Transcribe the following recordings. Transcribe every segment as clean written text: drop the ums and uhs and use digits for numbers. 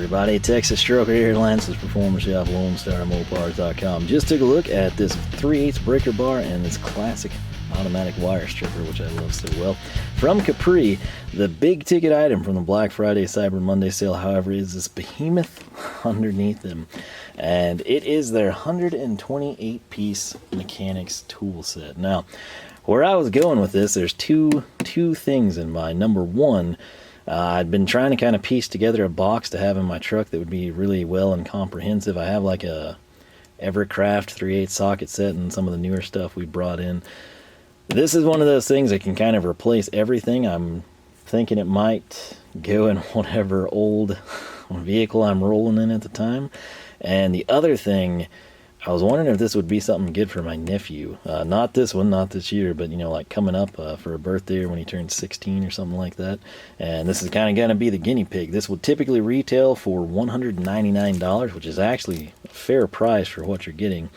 everybody, Texas Stroker here, Lance's Performance Shop, LoneStarMoparts.com. Just took a look at this 3/8 breaker bar and this classic automatic wire stripper, which I love so well. From Capri, the big ticket item from the Black Friday Cyber Monday sale, however, is this behemoth underneath them. And it is their 128-piece mechanics tool set. Now, where I was going with this, there's two things in mind. Number one, I'd been trying to kind of piece together a box to have in my truck that would be really well and comprehensive. I have like a Evercraft 3/8 socket set and some of the newer stuff we brought in. This is one of those things that can kind of replace everything. I'm thinking it might go in whatever old vehicle I'm rolling in at the time. And the other thing, I was wondering if this would be something good for my nephew. Not this one, not this year, but, you know, like coming up for a birthday or when he turns 16 or something like that. And this is kind of going to be the guinea pig. This will typically retail for $199, which is actually a fair price for what you're getting.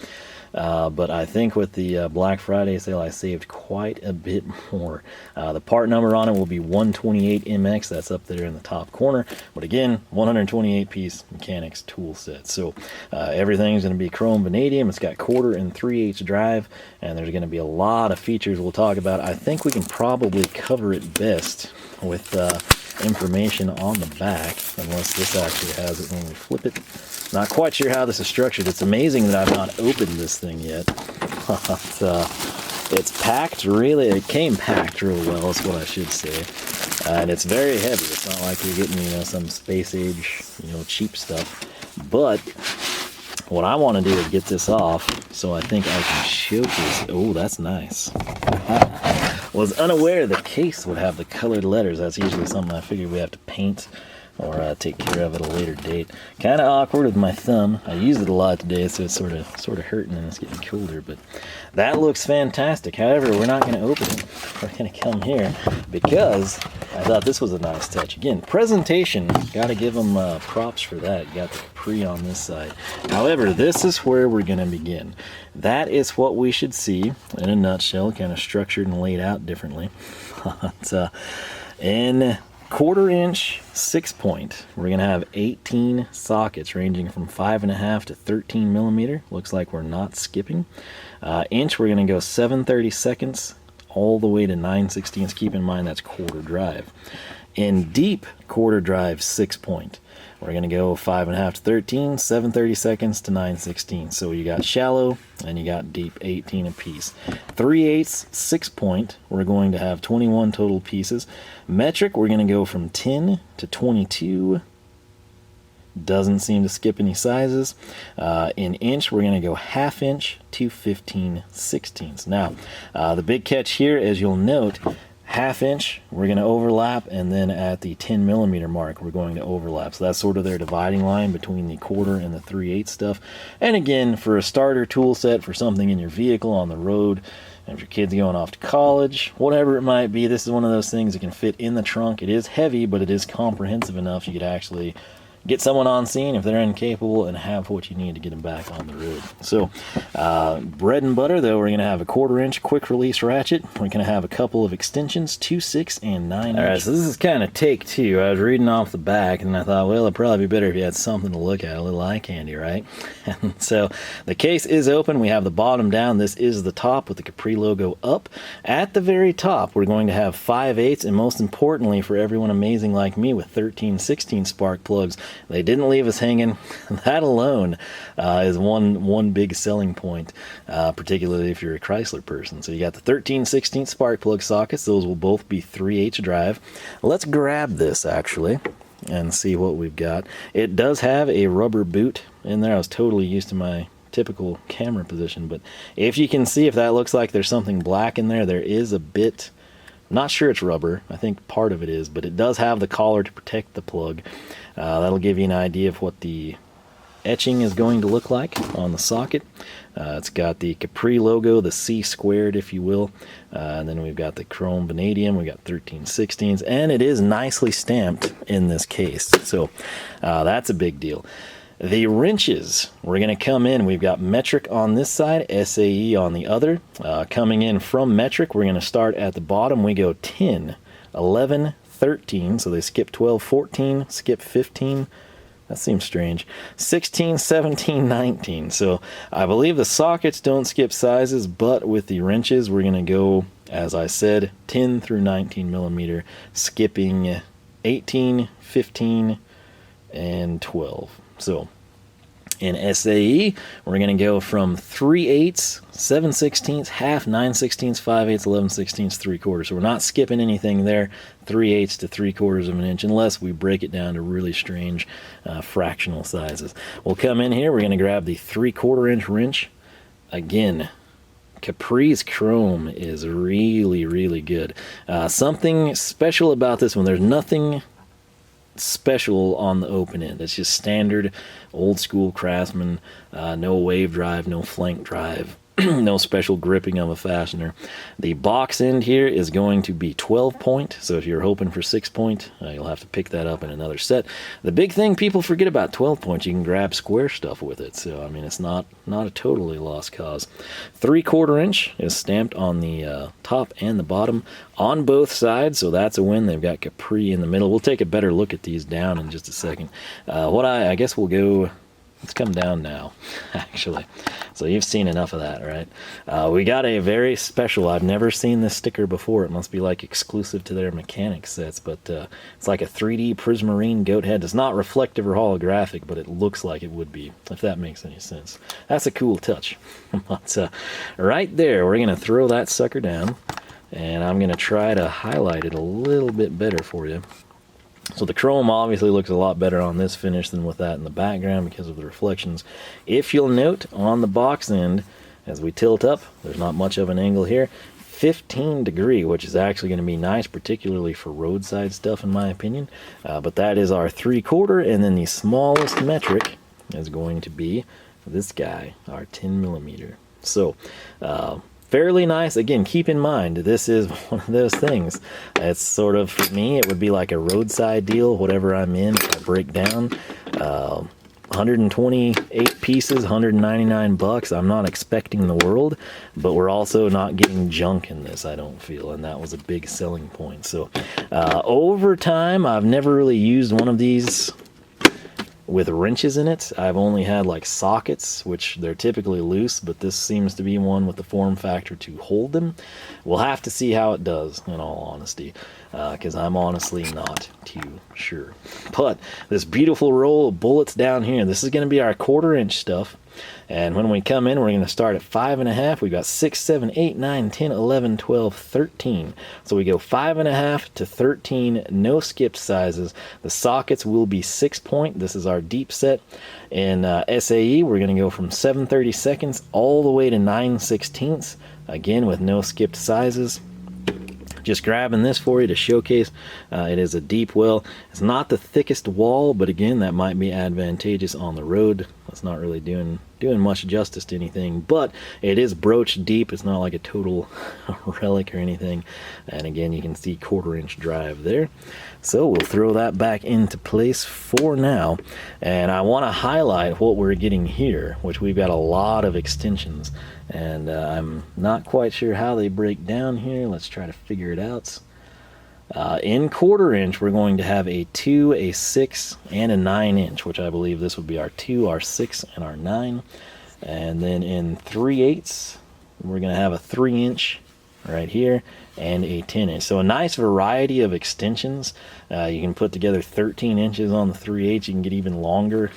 But I think with the Black Friday sale, I saved quite a bit more. The part number on it will be 128MX. That's up there in the top corner. But again, 128-piece mechanics tool set. So everything's going to be chrome vanadium. It's got 1/4 and 3/8 drive, and there's going to be a lot of features we'll talk about. I think we can probably cover it best with information on the back, unless this actually has it when we flip it. Not quite sure how this is structured. It's amazing that I've not opened this thing yet. It's packed really, it came packed really well, is what I should say. And it's very heavy. It's not like you're getting, you know, some space age, you know, cheap stuff. But what I want to do is get this off, so I think I can showcase. Oh, that's nice. Was unaware the case would have the colored letters. That's usually something I figured we have to paint or take care of at a later date. Kind of awkward with my thumb. I used it a lot today, so it's sort of hurting and it's getting colder. But that looks fantastic. However, we're not going to open it. We're going to come here because I thought this was a nice touch. Again, presentation. Got to give them props for that. You got the Capri on this side. However, this is where we're going to begin. That is what we should see in a nutshell, kind of structured and laid out differently. But, in 1/4 inch 6-point, we're going to have 18 sockets ranging from 5.5 to 13 millimeter. Looks like we're not skipping. Inch, we're going to go 7/32 all the way to 9/16. Keep in mind that's 1/4 drive. In deep 1/4 drive 6-point, we're going to go 5.5 to 13, 7/32 to 9/16. So you got shallow and you got deep, 18 apiece. 3/8 6-point, we're going to have 21 total pieces. Metric, we're going to go from 10 to 22. Doesn't seem to skip any sizes. In inch, we're going to go 1/2 inch to 15/16. Now, the big catch here, as you'll note, 1/2 inch, we're going to overlap, and then at the 10 millimeter mark, we're going to overlap. So that's sort of their dividing line between the 1/4 and the 3/8 stuff. And again, for a starter tool set, for something in your vehicle on the road, and if your kid's going off to college, whatever it might be, this is one of those things that can fit in the trunk. It is heavy, but it is comprehensive enough you could actually get someone on scene if they're incapable and have what you need to get them back on the road. So, bread and butter, though, we're going to have a 1/4 inch quick release ratchet. We're going to have a couple of extensions, 2, 6, and 9 inch. All right, so this is kind of take two. I was reading off the back, and I thought, well, it'd probably be better if you had something to look at, a little eye candy, right? And so the case is open. We have the bottom down. This is the top with the Capri logo up. At the very top, we're going to have 5/8, and most importantly, for everyone amazing like me with 13/16 spark plugs, they didn't leave us hanging. That alone is one big selling point, particularly if you're a Chrysler person. So you got the 13/16 spark plug sockets. Those will both be 3/8 drive. Let's grab this, actually, and see what we've got. It does have a rubber boot in there. I was totally used to my typical camera position, but if you can see, if that looks like there's something black in there, there is a bit. I'm not sure it's rubber. I think part of it is, but it does have the collar to protect the plug. That'll give you an idea of what the etching is going to look like on the socket. It's got the Capri logo, the C squared, if you will. And then we've got the chrome vanadium. We've got 13/16s, and it is nicely stamped in this case. So that's a big deal. The wrenches, we're going to come in. We've got Metric on this side, SAE on the other. Coming in from Metric, we're going to start at the bottom. We go 10, 11, 13. So they skip 12, 14, skip 15, That seems strange. 16, 17, 19. So I believe the sockets don't skip sizes, but with the wrenches, we're going to go, as I said, 10 through 19 millimeter, skipping 18, 15, and 12. So in SAE, we're going to go from 3/8, 7/16, half, 9/16, 5/8, 11/16, 3/4. So we're not skipping anything there, 3/8 to 3/4 of an inch, unless we break it down to really strange fractional sizes. We'll come in here, we're going to grab the 3/4 inch wrench. Again, Capri's chrome is really, really good. Something special about this one, there's nothing special on the open end. It's just standard old school Craftsman, no wave drive, no flank drive, no special gripping of a fastener. The box end here is going to be 12 point, so if you're hoping for 6 point, you'll have to pick that up in another set. The big thing people forget about 12 point, you can grab square stuff with it, so I mean it's not a totally lost cause. 3/4 inch is stamped on the top and the bottom on both sides, so that's a win. They've got Capri in the middle. We'll take a better look at these down in just a second. I guess we'll go. Let's come down now, actually. So you've seen enough of that, right? We got a very special, I've never seen this sticker before. It must be like exclusive to their mechanic sets, but it's like a 3D prismarine goat head. It's not reflective or holographic, but it looks like it would be, if that makes any sense. That's a cool touch. But right there, we're going to throw that sucker down, and I'm going to try to highlight it a little bit better for you. So the chrome obviously looks a lot better on this finish than with that in the background because of the reflections. If you'll note on the box end, as we tilt up, there's not much of an angle here, 15 degree, which is actually going to be nice, particularly for roadside stuff in my opinion. But that is our 3/4, and then the smallest metric is going to be this guy, our 10 millimeter. So, fairly nice. Again, keep in mind, this is one of those things. It's sort of, for me, it would be like a roadside deal, whatever I'm in, I break down. 128 pieces, 199 bucks. I'm not expecting the world, but we're also not getting junk in this, I don't feel, and that was a big selling point. So, over time, I've never really used one of these with wrenches in it. I've only had like sockets, which they're typically loose, but this seems to be one with the form factor to hold them. We'll have to see how it does, in all honesty, because I'm honestly not too sure. But this beautiful roll of bullets down here, this is going to be our 1/4 inch stuff. And when we come in, we're going to start at 5.5. We've got 6, 7, 8, 9, 10, 11, 12, 13. So we go 5.5 to 13, no skip sizes. The sockets will be 6 point. This is our deep set. In SAE, we're going to go from 7/32 all the way to 9/16, again with no skipped sizes. Just grabbing this for you to showcase. It is a deep well. It's not the thickest wall, but again, that might be advantageous on the road. It's not really doing much justice to anything, but it is broached deep. It's not like a total relic or anything. And again, you can see 1/4 inch drive there. So we'll throw that back into place for now. And I want to highlight what we're getting here, which we've got a lot of extensions. And I'm not quite sure how they break down here. Let's try to figure it out. In 1/4 inch, we're going to have a 2, a 6, and a 9 inch, which I believe this would be our 2, our 6, and our 9. And then in 3/8, we're going to have a 3 inch right here and a 10 inch. So a nice variety of extensions. You can put together 13 inches on the 3/8. You can get even longer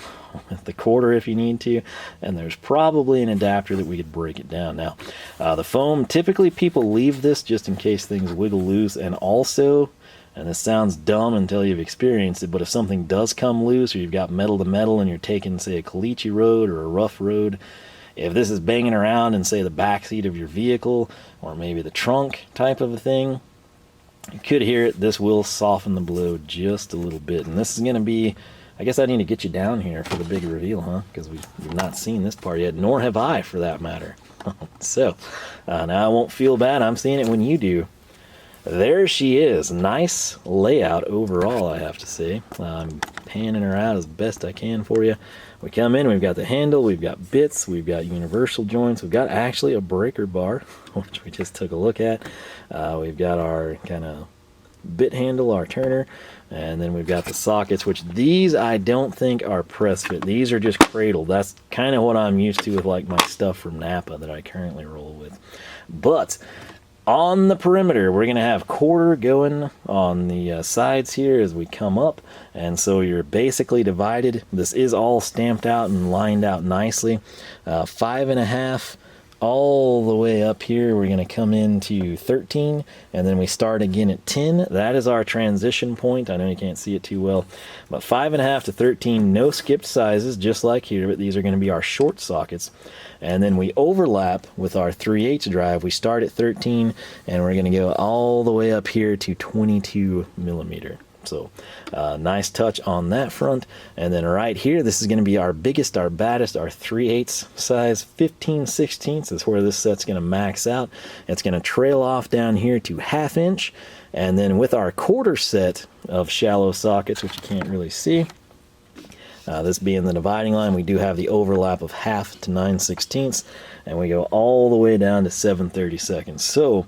with the 1/4 if you need to, and there's probably an adapter that we could break it down. Now the foam, typically people leave this just in case things wiggle loose, and also, and this sounds dumb until you've experienced it, but if something does come loose, or you've got metal to metal and you're taking, say, a caliche road or a rough road, if this is banging around in, say, the back seat of your vehicle or maybe the trunk type of a thing, you could hear it. This will soften the blow just a little bit, and this is going to be, I guess I need to get you down here for the big reveal, huh? Because we've not seen this part yet, nor have I, for that matter. So, now I won't feel bad. I'm seeing it when you do. There she is. Nice layout overall, I have to say. I'm panning her out as best I can for you. We come in, we've got the handle, we've got bits, we've got universal joints, we've got actually a breaker bar, which we just took a look at. We've got our kind of bit handle, our turner, and then we've got the sockets, which these I don't think are press fit. These are just cradled. That's kind of what I'm used to with like my stuff from Napa that I currently roll with. But on the perimeter, we're going to have quarter going on the sides here as we come up, and so you're basically divided. This is all stamped out and lined out nicely. 5.5 all the way up here. We're going to come into 13, and then we start again at 10. That is our transition point. I know you can't see it too well, but 5.5 to 13, no skipped sizes, just like here, but these are going to be our short sockets. And then we overlap with our 3/8 drive. We start at 13, and we're going to go all the way up here to 22 millimeter. So nice touch on that front. And then right here, this is going to be our biggest, our baddest, our 3/8 size. 15/16 is where this set's going to max out. It's going to trail off down here to 1/2 inch. And then with our quarter set of shallow sockets, which you can't really see, this being the dividing line, we do have the overlap of 1/2 to 9/16, and we go all the way down to 7/32. So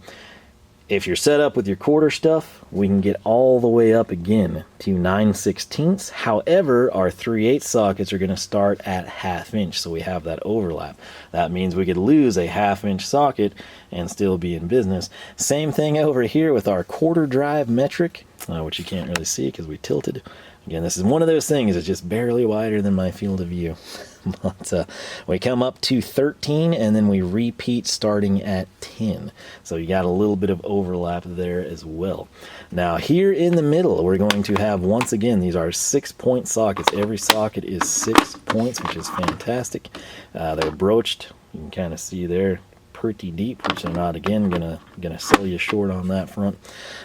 if you're set up with your quarter stuff, we can get all the way up again to 9/16. However, our 3/8 sockets are going to start at 1/2 inch, so we have that overlap. That means we could lose a 1/2 inch socket and still be in business. Same thing over here with our quarter drive metric, which you can't really see because we tilted. Again, this is one of those things, it's just barely wider than my field of view. But we come up to 13, and then we repeat starting at 10. So you got a little bit of overlap there as well. Now here in the middle, we're going to have, once again, these are 6-point sockets. Every socket is 6 points, which is fantastic. They're broached. You can kind of see there, pretty deep, which they're not, again, gonna sell you short on that front.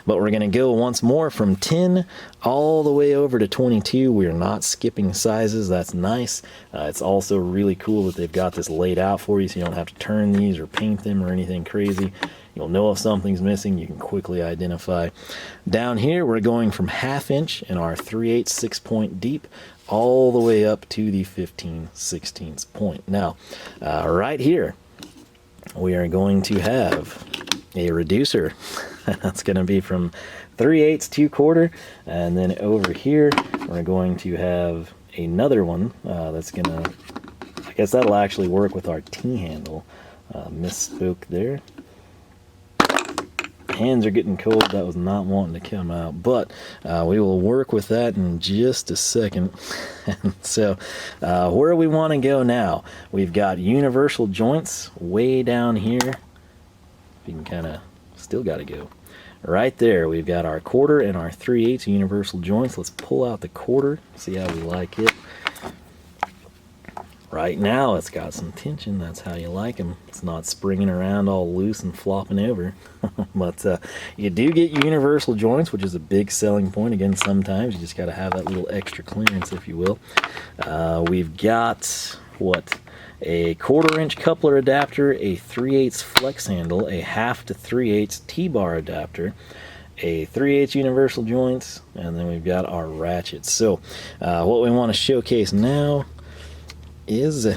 But we're gonna go once more from 10 all the way over to 22. We're not skipping sizes. That's nice. It's also really cool that they've got this laid out for you, so you don't have to turn these or paint them or anything crazy. You'll know if something's missing. You can quickly identify. Down here, we're going from 1/2 inch in our 3/8 6-point deep all the way up to the 15/16 point. Now, right here, we are going to have a reducer. That's going to be from 3/8 to 1/4, and then over here we're going to have another one that's going to, I guess that'll actually work with our T-handle. Misspoke there. Hands are getting cold. That was not wanting to come out, but we will work with that in just a second. So where we want to go now, we've got universal joints way down here. You can kind of still got to go right there. We've got our 1/4 and our 3/8 universal joints. Let's pull out the 1/4, see how we like it. Right now it's got some tension. That's how you like them. It's not springing around all loose and flopping over. But you do get universal joints, which is a big selling point. Again, sometimes you just got to have that little extra clearance, if you will. We've got, what, a 1/4 inch coupler adapter, a 3/8 flex handle, a 1/2 to 3/8 T-bar adapter, a 3/8 universal joints, and then we've got our ratchets. So what we want to showcase now is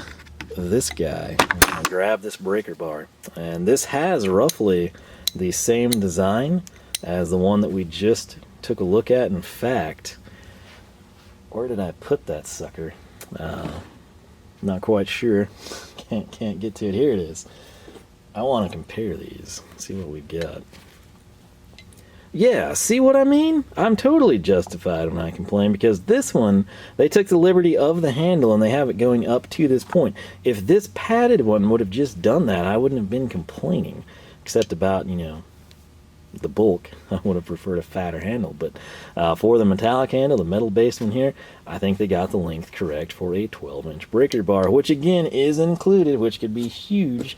this guy. I'm gonna grab this breaker bar, and this has roughly the same design as the one that we just took a look at. In fact, where did I put that sucker? Not quite sure. Can't get to it. Here it is. I want to compare these, see what we've got. Yeah, see what I mean? I'm totally justified when I complain, because this one, they took the liberty of the handle and they have it going up to this point. If this padded one would have just done that, I wouldn't have been complaining, except about, you know, the bulk. I would have preferred a fatter handle, but for the metallic handle, the metal-based one here, I think they got the length correct for a 12-inch breaker bar, which again is included, which could be huge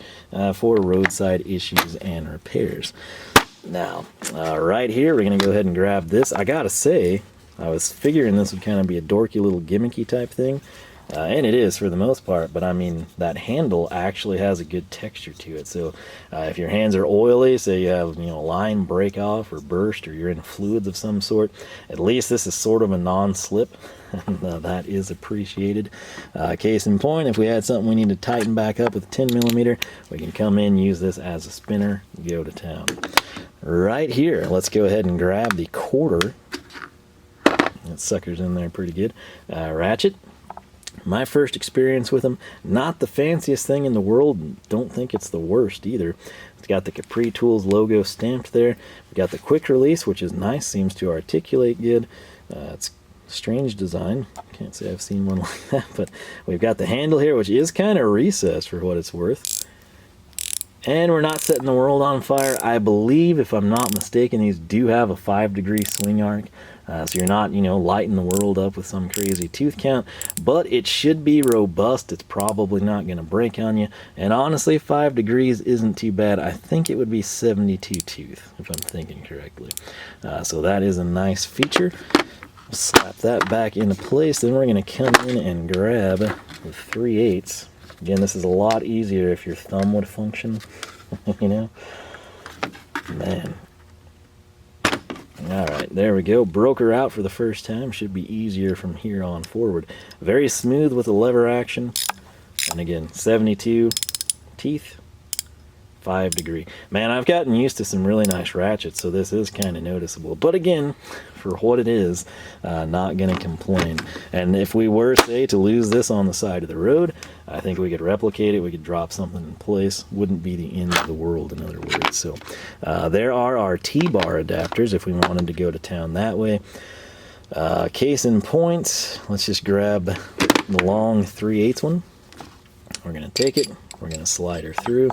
for roadside issues and repairs. Now, right here, we're going to go ahead and grab this. I gotta say, I was figuring this would kind of be a dorky little gimmicky type thing, and it is for the most part, but I mean, that handle actually has a good texture to it. So if your hands are oily, say you have, you know, line break off or burst, or you're in fluids of some sort, at least this is sort of a non-slip. That is appreciated. Case in point, if we had something we need to tighten back up with 10 millimeter, we can come in, use this as a spinner, go to town. right here, let's go ahead and grab the quarter. That sucker's in there pretty good. Ratchet. My first experience with them, not the fanciest thing in the world. Don't think it's the worst either. It's got the Capri Tools logo stamped there. We got the quick release, which is nice, seems to articulate good. It's strange design. Can't say I've seen one like that, but we've got the handle here, which is kind of recessed for what it's worth. And we're not setting the world on fire. I believe, if I'm not mistaken, these do have a 5-degree swing arc. So you're not, lighting the world up with some crazy tooth count, but it should be robust. It's probably not going to break on you. And honestly, 5 degrees isn't too bad. I think it would be 72 tooth, if I'm thinking correctly. So that is a nice feature. Slap that back into place. Then we're going to come in and grab the 3/8. Again, this is a lot easier if your thumb would function, Man. Alright, there we go. Broke her out for the first time. Should be easier from here on forward. Very smooth with the lever action. And again, 72 teeth, 5 degree. Man, I've gotten used to some really nice ratchets, so this is kind of noticeable. But again, for what it is, not going to complain. And if we were, say, to lose this on the side of the road, I think we could replicate it. We could drop something in place. Wouldn't be the end of the world, in other words. So there are our T-bar adapters if we wanted to go to town that way. Case in point, let's just grab the long 3/8 one. We're going to take it. We're going to slide her through.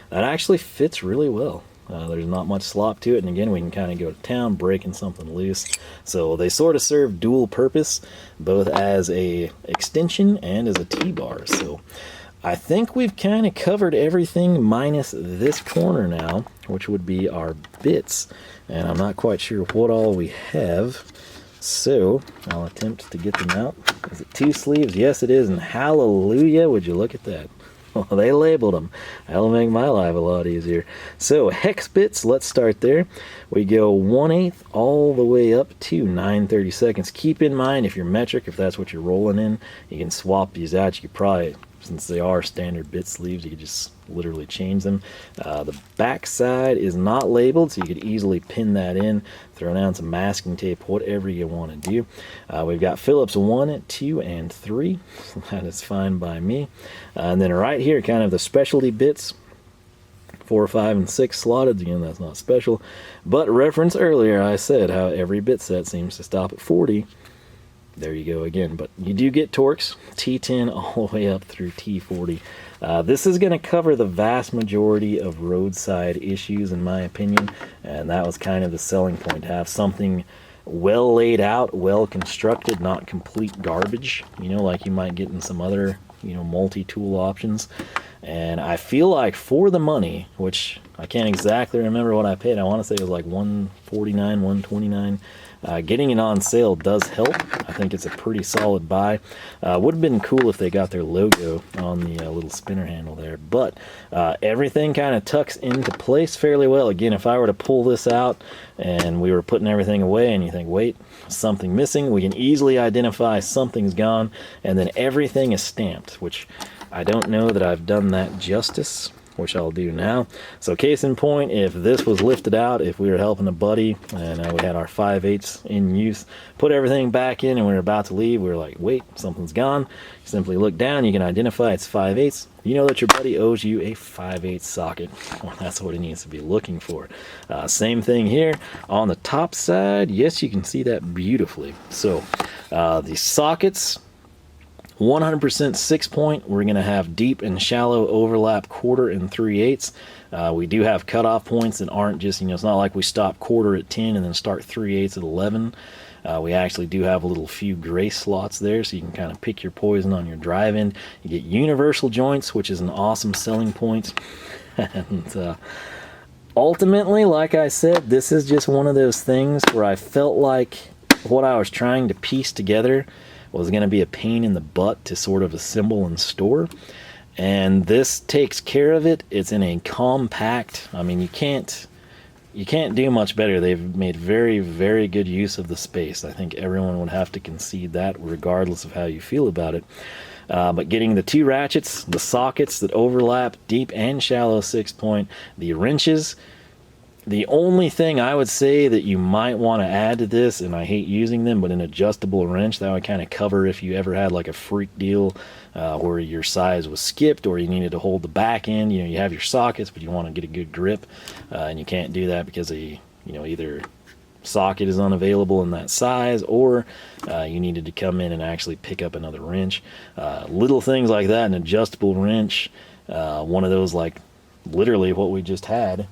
That actually fits really well. There's not much slop to it, and again, we can kind of go to town breaking something loose. So they sort of serve dual purpose, both as a extension and as a T-bar. So I think we've kind of covered everything minus this corner now, which would be our bits. And I'm not quite sure what all we have. So I'll attempt to get them out. Is it 2 sleeves? Yes, it is. And hallelujah, would you look at that. Well, they labeled them. That'll make my life a lot easier. So, hex bits, let's start there. We go 1/8 all the way up to 9/32. Keep in mind, if you're metric, if that's what you're rolling in, you can swap these out. You could probably, since they are standard bit sleeves, you could just literally change them. The back side is not labeled, so you could easily pin that in, throw down some masking tape, whatever you want to do. We've got Phillips 1, 2, and 3. So that is fine by me. And then right here, kind of the specialty bits, 4, 5, and 6 slotted. Again, that's not special. But reference earlier, I said how every bit set seems to stop at 40. There you go again. But you do get Torx, T10 all the way up through T40. This is going to cover the vast majority of roadside issues, in my opinion, and that was kind of the selling point, to have something well laid out, well constructed, not complete garbage, like you might get in some other, multi-tool options. And I feel like for the money, which I can't exactly remember what I paid, I want to say it was like $149, $129. Getting it on sale does help. I think it's a pretty solid buy. Would have been cool if they got their logo on the little spinner handle there, but everything kind of tucks into place fairly well. Again, if I were to pull this out and we were putting everything away and you think, wait, something missing, we can easily identify something's gone, and then everything is stamped, which I don't know that I've done that justice, which I'll do now. So case in point, if this was lifted out, if we were helping a buddy and we had our 5/8 in use, put everything back in and we were about to leave, we were like, wait, something's gone. You simply look down, you can identify it's 5/8. You know that your buddy owes you a 5/8 socket. Well, that's what he needs to be looking for. Same thing here on the top side. Yes, you can see that beautifully. So the sockets, 100% 6-point. We're going to have deep and shallow overlap 1/4 and 3/8. We do have cutoff points that aren't just, it's not like we stop 1/4 at 10 and then start 3/8 at 11. We actually do have a little few gray slots there, so you can kind of pick your poison on your drive end. You get universal joints, which is an awesome selling point. And ultimately, like I said, this is just one of those things where I felt like what I was trying to piece together was going to be a pain in the butt to sort of assemble and store, and this takes care of it. It's in a compact, I mean, you can't do much better. They've made very, very good use of the space. I think everyone would have to concede that, regardless of how you feel about it. But getting the 2 ratchets, the sockets that overlap, deep and shallow 6-point, the wrenches, The only thing I would say that you might want to add to this, and I hate using them, but an adjustable wrench, that would kind of cover if you ever had like a freak deal where your size was skipped or you needed to hold the back end. You have your sockets, but you want to get a good grip, and you can't do that because either socket is unavailable in that size, or you needed to come in and actually pick up another wrench. Little things like that, an adjustable wrench, one of those like literally what we just had.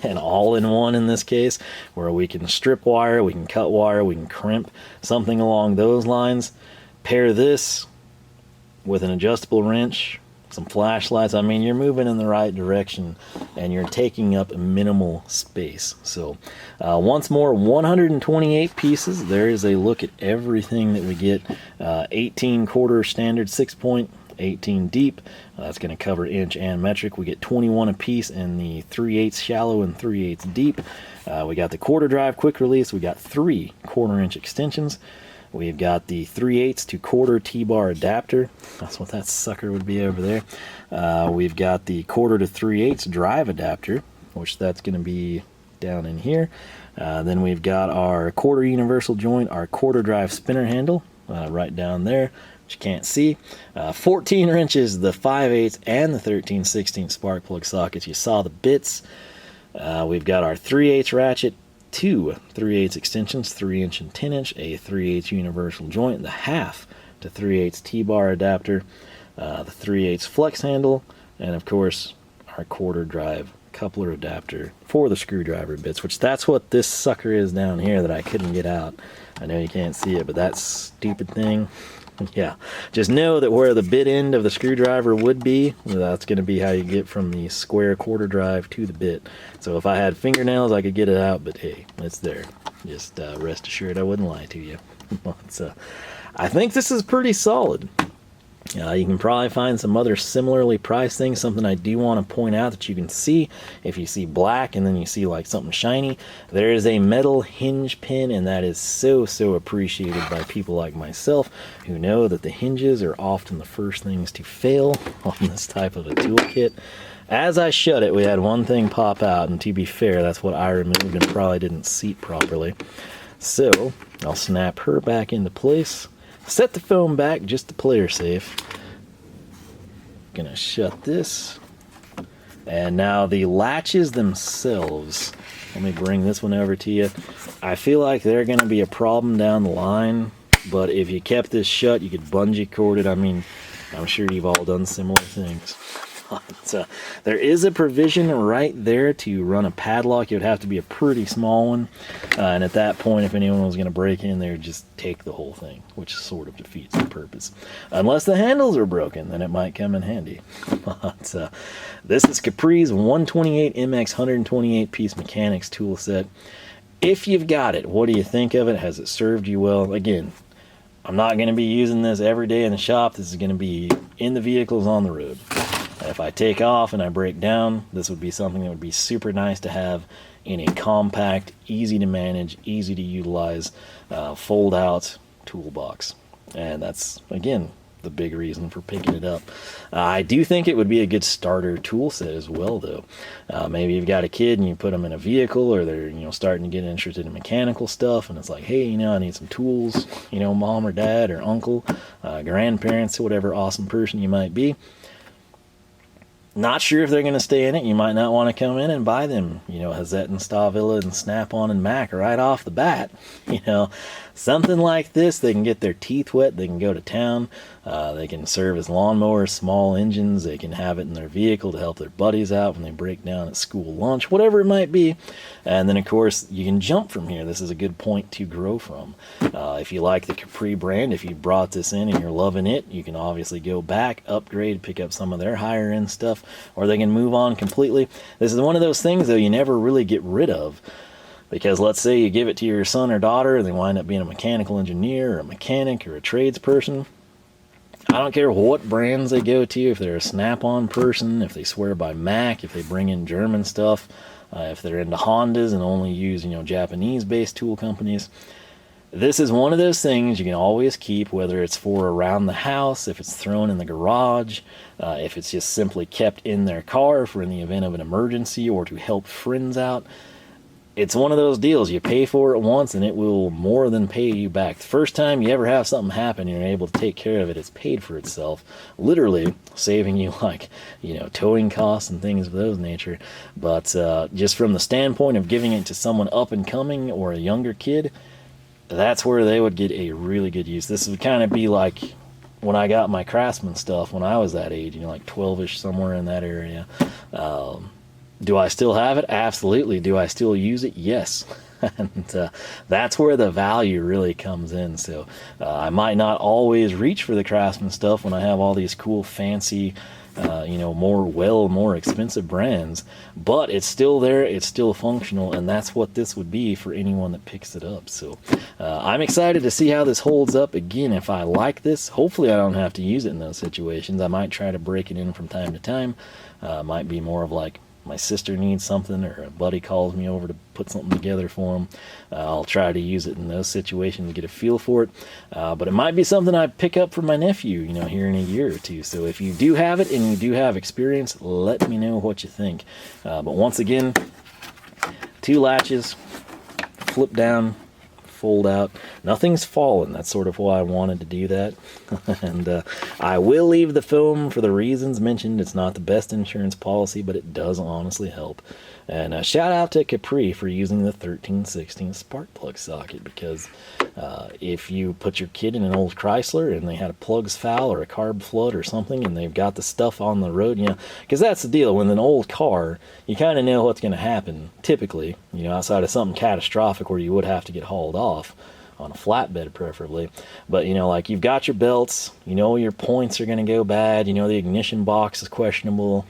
An all-in-one in this case, where we can strip wire, we can cut wire, we can crimp, something along those lines. Pair this with an adjustable wrench, some flashlights. I mean, you're moving in the right direction and you're taking up minimal space. So once more, 128 pieces. There is a look at everything that we get. 18 quarter standard 6-point, 18 deep. That's going to cover inch and metric. We get 21 a piece in the 3/8 shallow and 3/8 deep. We got the quarter drive quick release. We got 3 1/4-inch extensions. We've got the 3/8 to quarter T-bar adapter. That's what that sucker would be over there. We've got the quarter to 3/8 drive adapter, which that's going to be down in here. Then we've got our quarter universal joint, our quarter drive spinner handle right down there, which you can't see. 14 wrenches, the 5/8 and the 13/16 spark plug sockets. You saw the bits. We've got our 3/8 ratchet, 2 3/8 extensions, 3-inch and 10-inch, a 3/8 universal joint, the 1/2 to 3/8 T-bar adapter, the 3/8 flex handle, and of course our quarter drive coupler adapter for the screwdriver bits, which that's what this sucker is down here that I couldn't get out. I know you can't see it, but that stupid thing, yeah, just know that where the bit end of the screwdriver would be, that's going to be how you get from the square quarter drive to the bit. So if I had fingernails, I could get it out, but hey, it's there. Just rest assured I wouldn't lie to you. I think this is pretty solid. You can probably find some other similarly priced things. Something I do want to point out that you can see, if you see black and then you see like something shiny, there is a metal hinge pin, and that is so appreciated by people like myself who know that the hinges are often the first things to fail on this type of a toolkit. As I shut it, we had one thing pop out, and to be fair, that's what I removed and probably didn't seat properly. So I'll snap her back into place. Set the foam back just to play her safe. Gonna shut this. And now the latches themselves. Let me bring this one over to you. I feel like they're gonna be a problem down the line, but if you kept this shut, you could bungee cord it. I mean, I'm sure you've all done similar things. But, there is a provision right there to run a padlock. It would have to be a pretty small one, and at that point, if anyone was going to break in there, just take the whole thing, which sort of defeats the purpose. Unless the handles are broken, then it might come in handy. But, this is Capri's 128 MX 128 piece mechanics tool set. If you've got it, what do you think of it? Has it served you well? Again, I'm not going to be using this every day in the shop. This is going to be in the vehicles on the road. If I take off and I break down, this would be something that would be super nice to have in a compact, easy to manage, easy to utilize, fold out toolbox. And that's, again, the big reason for picking it up. I do think it would be a good starter tool set as well, though. Maybe you've got a kid and you put them in a vehicle, or they're starting to get interested in mechanical stuff, and it's like, hey, I need some tools. Mom or dad or uncle, grandparents, whatever awesome person you might be. Not sure if they're going to stay in it. You might not want to come in and buy them, Hazette and Stavilla and Snap-on and Mac right off the bat. Something like this, they can get their teeth wet, they can go to town, they can serve as lawnmowers, small engines, they can have it in their vehicle to help their buddies out when they break down at school lunch, whatever it might be. And then, of course, you can jump from here. This is a good point to grow from. If you like the Capri brand, if you brought this in and you're loving it, you can obviously go back, upgrade, pick up some of their higher end stuff, or they can move on completely. This is one of those things, though, you never really get rid of. Because let's say you give it to your son or daughter and they wind up being a mechanical engineer or a mechanic or a tradesperson. I don't care what brands they go to, if they're a Snap-on person, if they swear by Mac, if they bring in German stuff, if they're into Hondas and only use, Japanese-based tool companies. This is one of those things you can always keep, whether it's for around the house, if it's thrown in the garage, if it's just simply kept in their car for in the event of an emergency or to help friends out. It's one of those deals. You pay for it once and it will more than pay you back. The first time you ever have something happen and you're able to take care of it, it's paid for itself. Literally saving you, like, towing costs and things of those nature. But just from the standpoint of giving it to someone up and coming or a younger kid, that's where they would get a really good use. This would kind of be like when I got my Craftsman stuff when I was that age, like 12-ish, somewhere in that area. Do I still have it? Absolutely. Do I still use it? Yes. And that's where the value really comes in. So I might not always reach for the Craftsman stuff when I have all these cool, fancy, more expensive brands, but it's still there, it's still functional, and that's what this would be for anyone that picks it up. So I'm excited to see how this holds up. Again, if I like this, hopefully I don't have to use it in those situations. I might try to break it in from time to time. Might be more of like my sister needs something or a buddy calls me over to put something together for them. I'll try to use it in those situations to get a feel for it. But it might be something I pick up for my nephew, here in a year or two. So if you do have it and you do have experience, let me know what you think. But once again, 2 latches, flip down, fold out. Nothing's fallen. That's sort of why I wanted to do that. And I will leave the foam for the reasons mentioned. It's not the best insurance policy, but it does honestly help. And shout out to Capri for using the 13/16 spark plug socket, because if you put your kid in an old Chrysler and they had a plugs foul or a carb flood or something and they've got the stuff on the road, because that's the deal. With an old car, you kind of know what's going to happen typically, outside of something catastrophic where you would have to get hauled off on a flatbed preferably. But like you've got your belts, your points are going to go bad, the ignition box is questionable.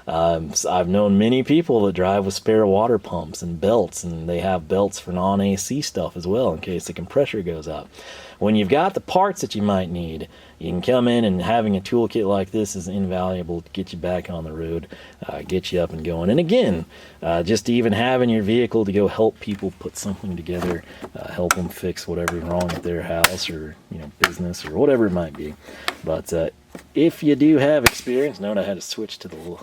I've known many people that drive with spare water pumps and belts, and they have belts for non-AC stuff as well in case the compressor goes out. When you've got the parts that you might need, you can come in, and having a toolkit like this is invaluable to get you back on the road, get you up and going. And again, just even having your vehicle to go help people put something together, help them fix whatever's wrong at their house or business or whatever it might be. But if you do have experience, note I had to switch to the little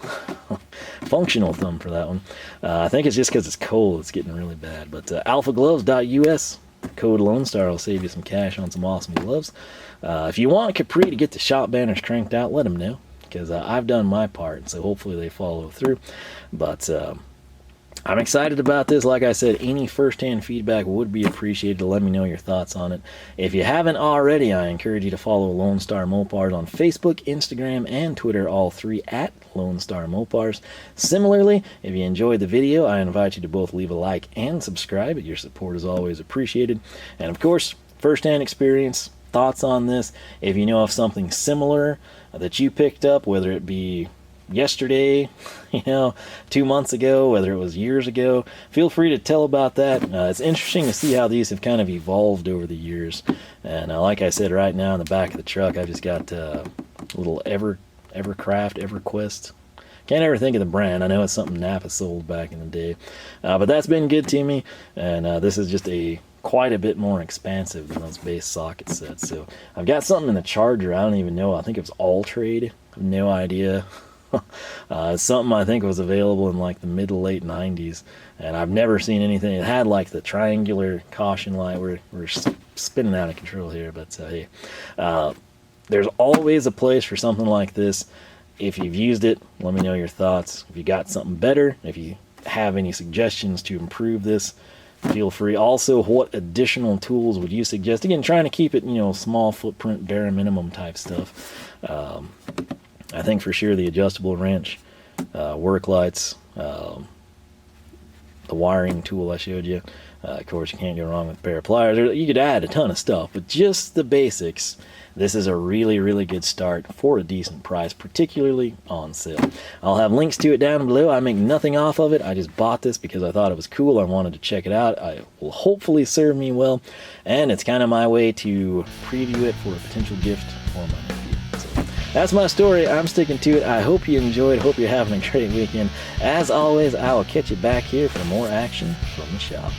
functional thumb for that one. I think it's just because it's cold, it's getting really bad. But alphagloves.us, code Lone Star will save you some cash on some awesome gloves. If you want Capri to get the shop banners cranked out, let them know, because I've done my part, so hopefully they follow through. But I'm excited about this. Like I said, any first-hand feedback would be appreciated to let me know your thoughts on it. If you haven't already, I encourage you to follow Lone Star Mopars on Facebook, Instagram, and Twitter, all 3 at Lone Star Mopars. Similarly, if you enjoyed the video, I invite you to both leave a like and subscribe. Your support is always appreciated. And of course, first-hand experience, thoughts on this. If you know of something similar that you picked up, whether it be yesterday, 2 months ago, whether it was years ago, feel free to tell about that. It's interesting to see how these have kind of evolved over the years. And like I said, right now in the back of the truck, I just got a little EverQuest. Can't ever think of the brand. I know it's something Napa sold back in the day. But that's been good to me. And this is just quite a bit more expansive than those base socket sets. So I've got something in the charger. I don't even know. I think it was All Trade. I have no idea. It's something I think was available in like the mid to late 90s, and I've never seen anything. It had like the triangular caution light. We're spinning out of control here, but hey, there's always a place for something like this. If you've used it, let me know your thoughts. If you got something better, if you have any suggestions to improve this, feel free. Also, what additional tools would you suggest? Again, trying to keep it, small footprint, bare minimum type stuff. I think for sure the adjustable wrench, work lights, the wiring tool I showed you. Of course, you can't go wrong with a pair of pliers. You could add a ton of stuff, but just the basics. This is a really, really good start for a decent price, particularly on sale. I'll have links to it down below. I make nothing off of it. I just bought this because I thought it was cool. I wanted to check it out. It will hopefully serve me well, and it's kind of my way to preview it for a potential gift for my nephew. That's my story. I'm sticking to it. I hope you enjoyed. Hope you're having a great weekend. As always, I will catch you back here for more action from the shop.